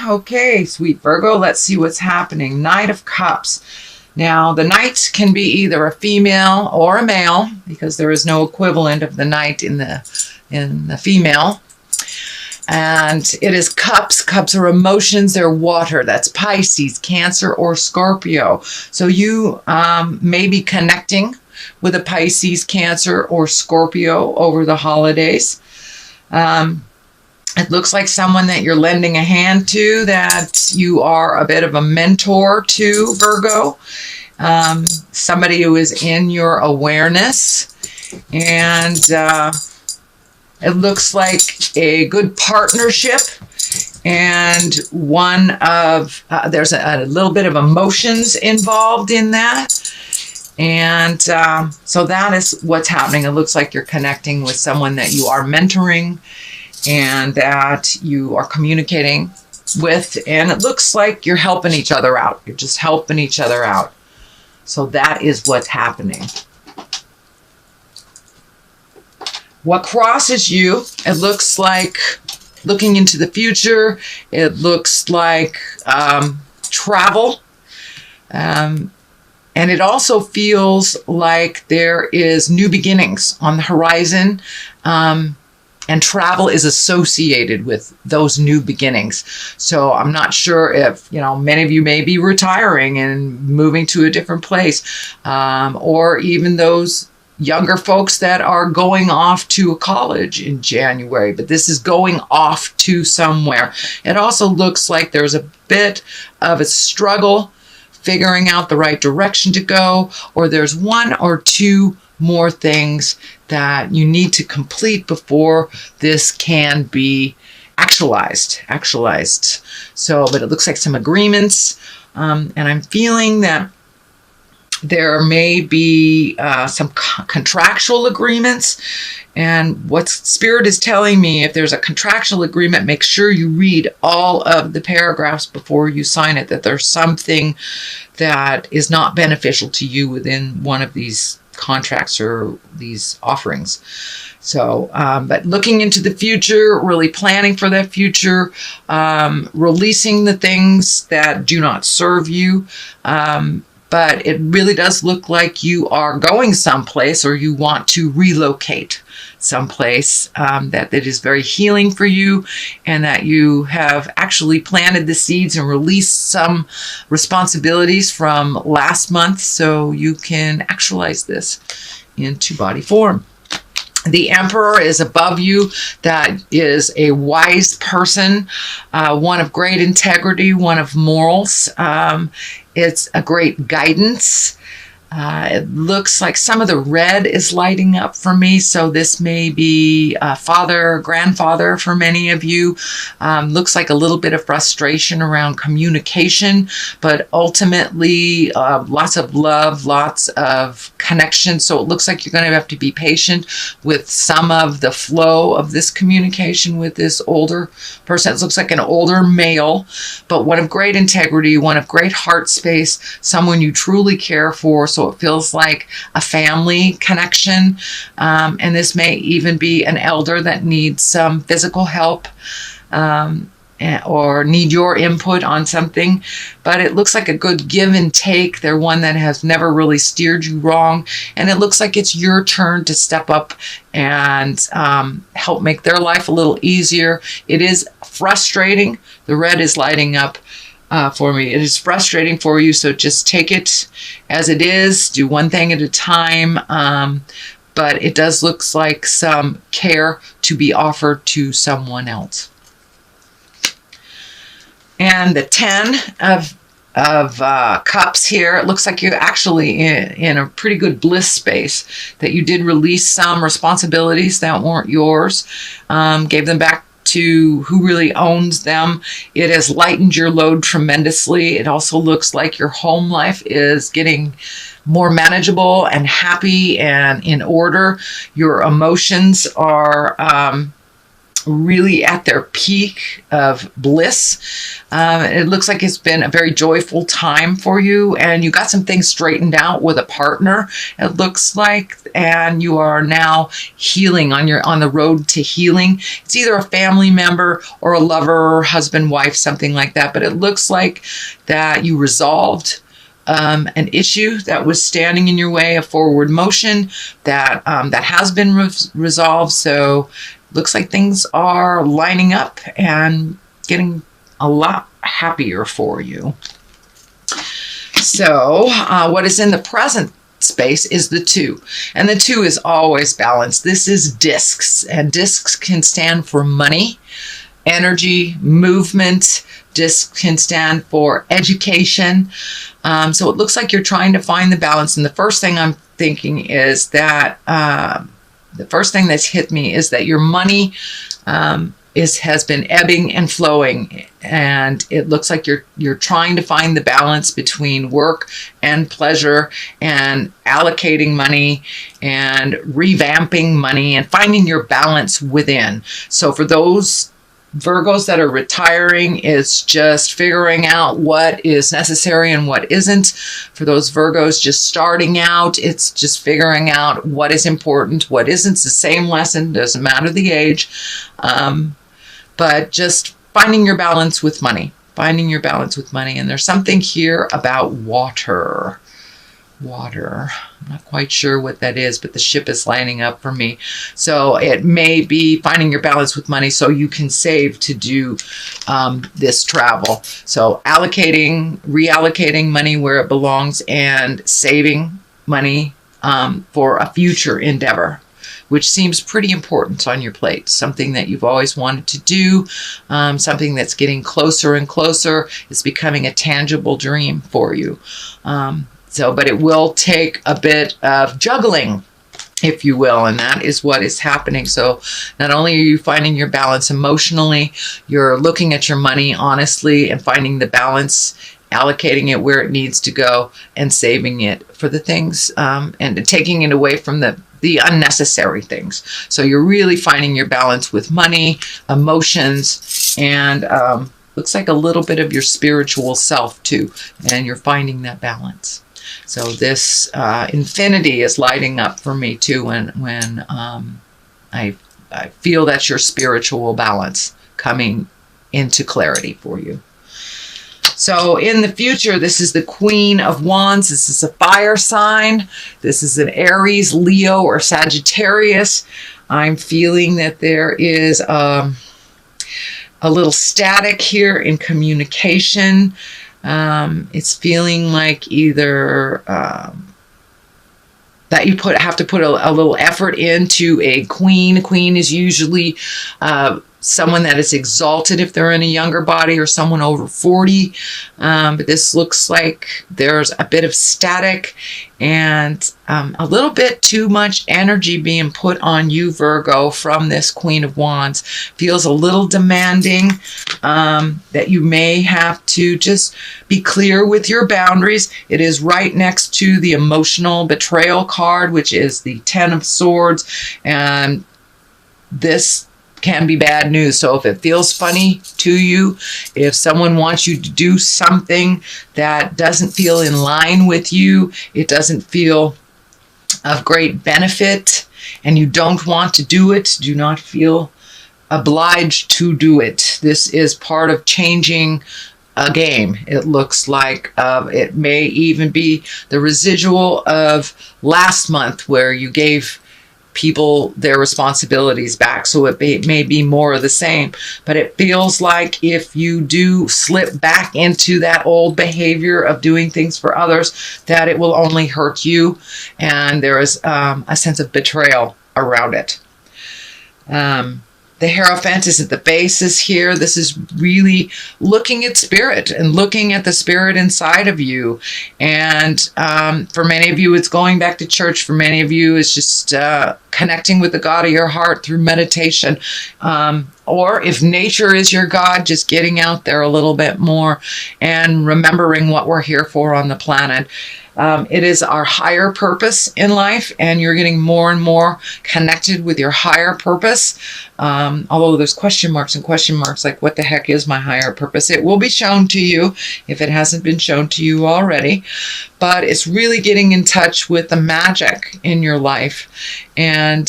Okay, sweet Virgo, let's see what's happening. Knight of Cups. Now, the knight can be either a female or a male because there is no equivalent of the knight in the female. And it is cups. Cups are emotions. They're water. That's Pisces, Cancer, or Scorpio. So you may be connecting with a Pisces, Cancer, or Scorpio over the holidays. It looks like someone that you're lending a hand to, that you are a bit of a mentor to, Virgo. Somebody who is in your awareness. And it looks like a good partnership. And one of, there's a little bit of emotions involved in that. And so that is what's happening. It looks like you're connecting with someone that you are mentoring and that you are communicating with. And it looks like you're helping each other out. You're just helping each other out. So that is what's happening. What crosses you, it looks like looking into the future. It looks like travel. And it also feels like there is new beginnings on the horizon. And travel is associated with those new beginnings. So I'm not sure if, many of you may be retiring and moving to a different place, or even those younger folks that are going off to a college in January, but this is going off to somewhere. It also looks like there's a bit of a struggle figuring out the right direction to go, or there's one or two more things that you need to complete before this can be actualized. So, but it looks like some agreements, and I'm feeling that there may be some contractual agreements. And what Spirit is telling me, if there's a contractual agreement, make sure you read all of the paragraphs before you sign it, that there's something that is not beneficial to you within one of these contracts or these offerings. So, but looking into the future, really planning for that future, releasing the things that do not serve you. But it really does look like you are going someplace, or you want to relocate someplace that is very healing for you, and that you have actually planted the seeds and released some responsibilities from last month so you can actualize this into body form. The Emperor is above you. That is a wise person, one of great integrity, one of morals. It's a great guidance. It looks like some of the red is lighting up for me. So this may be father, grandfather for many of you. Looks like a little bit of frustration around communication, but ultimately lots of love, lots of connection. So it looks like you're going to have to be patient with some of the flow of this communication with this older person. It looks like an older male, but one of great integrity, one of great heart space, someone you truly care for. So it feels like a family connection. And this may even be an elder that needs some physical help, or need your input on something. But it looks like a good give and take. They're one that has never really steered you wrong. And it looks like it's your turn to step up and help make their life a little easier. It is frustrating. The red is lighting up for me. It is frustrating for you, so just take it as it is. Do one thing at a time. But it does look like some care to be offered to someone else. And the 10 of cups here, it looks like you're actually in a pretty good bliss space, that you did release some responsibilities that weren't yours, gave them back to who really owns them. It has lightened your load tremendously. It also looks like your home life is getting more manageable and happy and in order. Your emotions are really at their peak of bliss. It looks like it's been a very joyful time for you, and you got some things straightened out with a partner, it looks like, and you are now healing on the road to healing. It's either a family member or a lover, husband, wife, something like that, but it looks like that you resolved an issue that was standing in your way of forward motion that has been resolved. So looks like things are lining up and getting a lot happier for you. So what is in the present space is the 2. And the 2 is always balanced. This is discs, and discs can stand for money, energy, movement. Discs can stand for education. So it looks like you're trying to find the balance. And the first thing I'm thinking is that the first thing that's hit me is that your money has been ebbing and flowing, and it looks like you're trying to find the balance between work and pleasure, and allocating money and revamping money and finding your balance within. So for those Virgos that are retiring, it's just figuring out what is necessary and what isn't. For those Virgos just starting out, it's just figuring out what is important, what isn't. It's the same lesson, doesn't matter the age. But just finding your balance with money, And there's something here about water. I'm not quite sure what that is, but the ship is lining up for me. So it may be finding your balance with money so you can save to do this travel. So reallocating money where it belongs, and saving money for a future endeavor, which seems pretty important on your plate. Something that you've always wanted to do, something that's getting closer and closer. It's becoming a tangible dream for you. But it will take a bit of juggling, if you will, and that is what is happening. So not only are you finding your balance emotionally, you're looking at your money honestly and finding the balance, allocating it where it needs to go, and saving it for the things, and taking it away from the unnecessary things. So you're really finding your balance with money, emotions, and looks like a little bit of your spiritual self too, and you're finding that balance. So this infinity is lighting up for me too when I feel that's your spiritual balance coming into clarity for you. So in the future, this is the Queen of Wands. This is a fire sign. This is an Aries, Leo, or Sagittarius. I'm feeling that there is a little static here in communication. It's feeling like either that you have to put a little effort into a queen. A queen is usually someone that is exalted if they're in a younger body, or someone over 40. But this looks like there's a bit of static and a little bit too much energy being put on you, Virgo, from this Queen of Wands. Feels a little demanding, that you may have to just be clear with your boundaries. It is right next to the emotional betrayal card, which is the 10 of Swords. And this can be bad news. So if it feels funny to you, if someone wants you to do something that doesn't feel in line with you, it doesn't feel of great benefit, and you don't want to do it, do not feel obliged to do it. This is part of changing a game. It looks like it may even be the residual of last month where you gave people their responsibilities back. So it may be more of the same, but it feels like if you do slip back into that old behavior of doing things for others, that it will only hurt you, and there is a sense of betrayal around it. The Hierophant is at the basis here. This is really looking at spirit and looking at the spirit inside of you. And for many of you, it's going back to church. For many of you, it's just connecting with the God of your heart through meditation. or if nature is your God, just getting out there a little bit more and remembering what we're here for on the planet. It is our higher purpose in life, and you're getting more and more connected with your higher purpose. Although there's question marks and question marks, like what the heck is my higher purpose? It will be shown to you if it hasn't been shown to you already. But it's really getting in touch with the magic in your life. And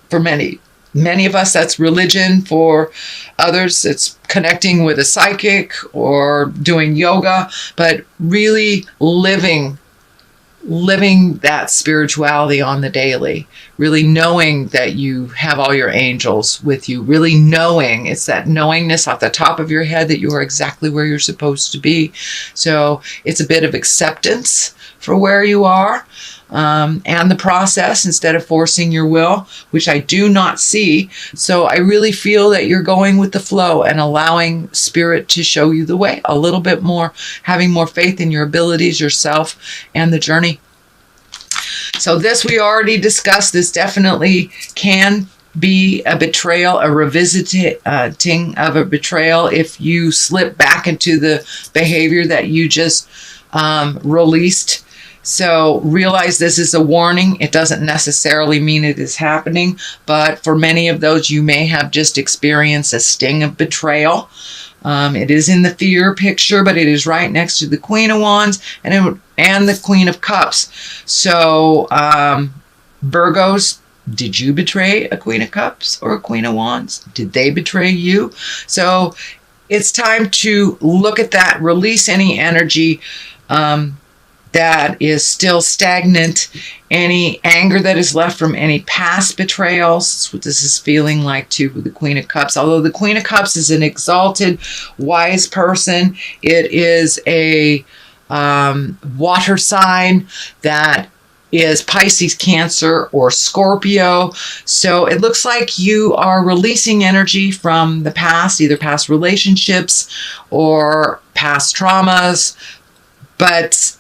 for many of us, that's religion. For others, it's connecting with a psychic or doing yoga, but really living that spirituality on the daily, really knowing that you have all your angels with you, really knowing, it's that knowingness off the top of your head that you are exactly where you're supposed to be. So it's a bit of acceptance for where you are. And the process, instead of forcing your will, which I do not see. So I really feel that you're going with the flow and allowing spirit to show you the way a little bit more, having more faith in your abilities, yourself, and the journey. So this we already discussed. This definitely can be a betrayal, a revisiting of a betrayal if you slip back into the behavior that you just released. So realize this is a warning. It doesn't necessarily mean it is happening, but for many of those, you may have just experienced a sting of betrayal. It is in the fear picture, but it is right next to the Queen of Wands and the Queen of Cups. So Virgos, did you betray a Queen of Cups or a Queen of Wands? Did they betray you? So it's time to look at that, release any energy that is still stagnant, any anger that is left from any past betrayals. That's what this is feeling like too with the Queen of Cups. Although the Queen of Cups is an exalted, wise person, it is a water sign that is Pisces, Cancer, or Scorpio. So it looks like you are releasing energy from the past, either past relationships or past traumas, but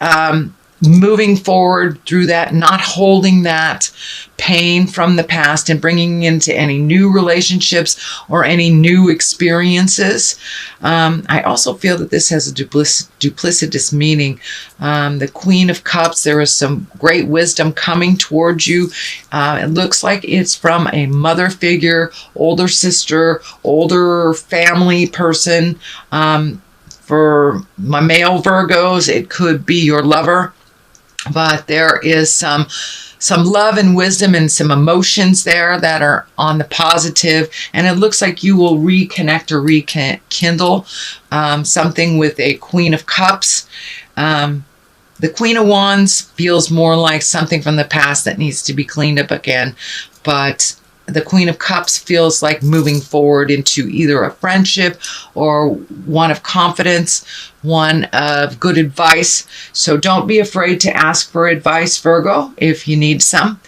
moving forward through that, not holding that pain from the past and bringing into any new relationships or any new experiences. I also feel that this has a duplicitous meaning. The Queen of Cups, there is some great wisdom coming towards you. It looks like it's from a mother figure, older sister, older family person. For my male Virgos, it could be your lover, but there is some love and wisdom and some emotions there that are on the positive, and it looks like you will reconnect or rekindle something with a Queen of Cups. The Queen of Wands feels more like something from the past that needs to be cleaned up again, but the Queen of Cups feels like moving forward into either a friendship or one of confidence, one of good advice. So don't be afraid to ask for advice, Virgo, if you need some.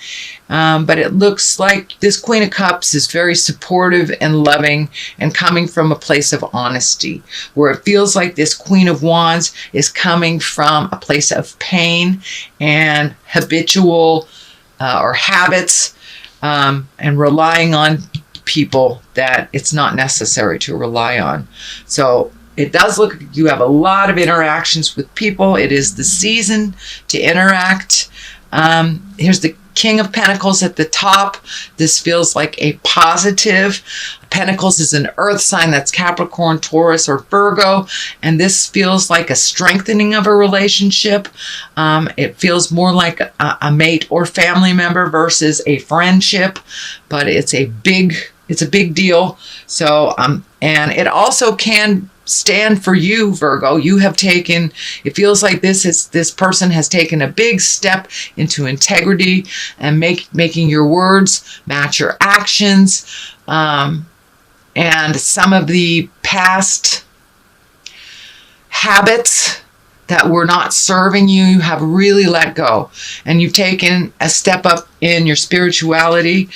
But it looks like this Queen of Cups is very supportive and loving and coming from a place of honesty, where it feels like this Queen of Wands is coming from a place of pain and habitual or habits, and relying on people that it's not necessary to rely on. So it does look like you have a lot of interactions with people. It is the season to interact. Here's the King of Pentacles at the top. This feels like a positive. Pentacles is an earth sign, that's Capricorn, Taurus, or Virgo, and this feels like a strengthening of a relationship. It feels more like a mate or family member versus a friendship, but it's a big deal. So and it also can stand for you, Virgo. You have taken, it feels like this person has taken a big step into integrity and making your words match your actions. And some of the past habits that were not serving you, you have really let go. And you've taken a step up in your spirituality.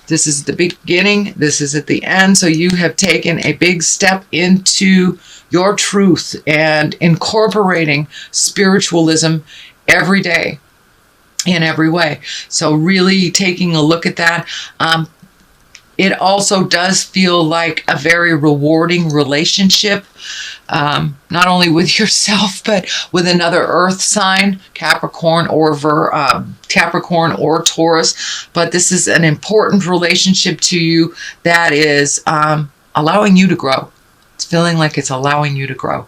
This is the beginning. This is at the end. So you have taken a big step into your truth and incorporating spiritualism every day in every way. So really taking a look at that. It also does feel like a very rewarding relationship, not only with yourself, but with another earth sign, Capricorn or Taurus. But this is an important relationship to you that is allowing you to grow. It's feeling like it's allowing you to grow.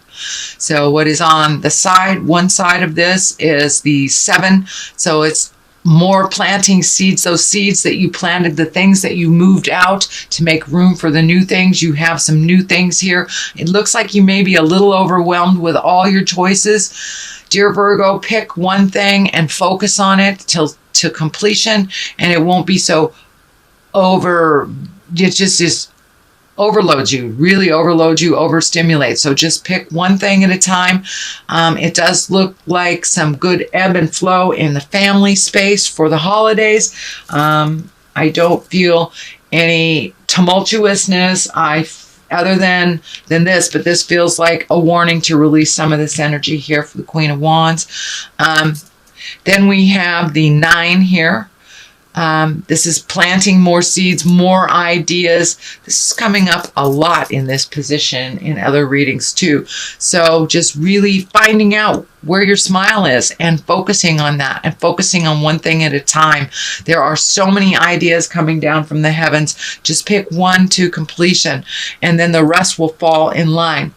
So what is on the side, one side of this is the 7. So it's more planting seeds, those seeds that you planted, the things that you moved out to make room for the new things. You have some new things here. It looks like you may be a little overwhelmed with all your choices. Dear Virgo, pick one thing and focus on it to completion, and it won't be so it just overloads you, really overloads you, overstimulates. So just pick one thing at a time. It does look like some good ebb and flow in the family space for the holidays. I don't feel any tumultuousness other than this, but this feels like a warning to release some of this energy here for the Queen of Wands. Then we have the 9 here. This is planting more seeds, more ideas. This is coming up a lot in this position in other readings too. So just really finding out where your smile is and focusing on that and focusing on one thing at a time. There are so many ideas coming down from the heavens. Just pick one to completion and then the rest will fall in line.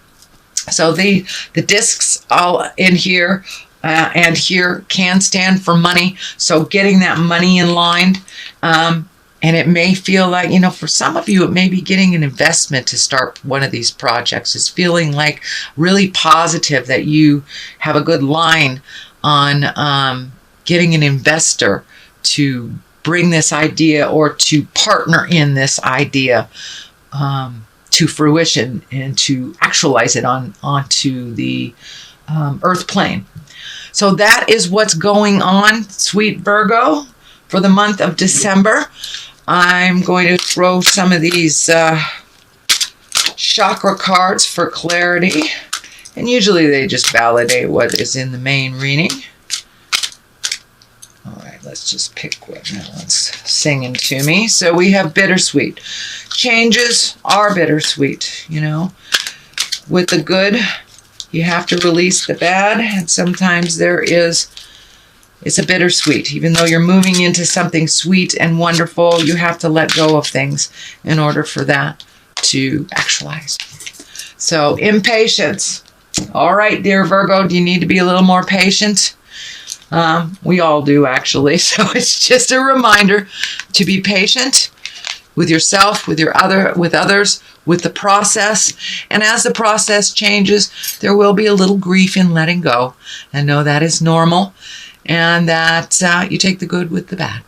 So the discs all in here and here can stand for money. So getting that money in line. And it may feel like, for some of you, it may be getting an investment to start one of these projects. It's feeling like really positive that you have a good line on getting an investor to bring this idea or to partner in this idea to fruition and to actualize it onto the earth plane. So that is what's going on, sweet Virgo, for the month of December. I'm going to throw some of these chakra cards for clarity. And usually they just validate what is in the main reading. All right, let's just pick what that one's singing to me. So we have bittersweet. Changes are bittersweet, With the good, you have to release the bad, and sometimes it's a bittersweet. Even though you're moving into something sweet and wonderful, you have to let go of things in order for that to actualize. So impatience. All right, dear Virgo, do you need to be a little more patient? We all do, actually. So it's just a reminder to be patient with yourself, with others, with the process. And as the process changes, there will be a little grief in letting go. And know that is normal, and that you take the good with the bad.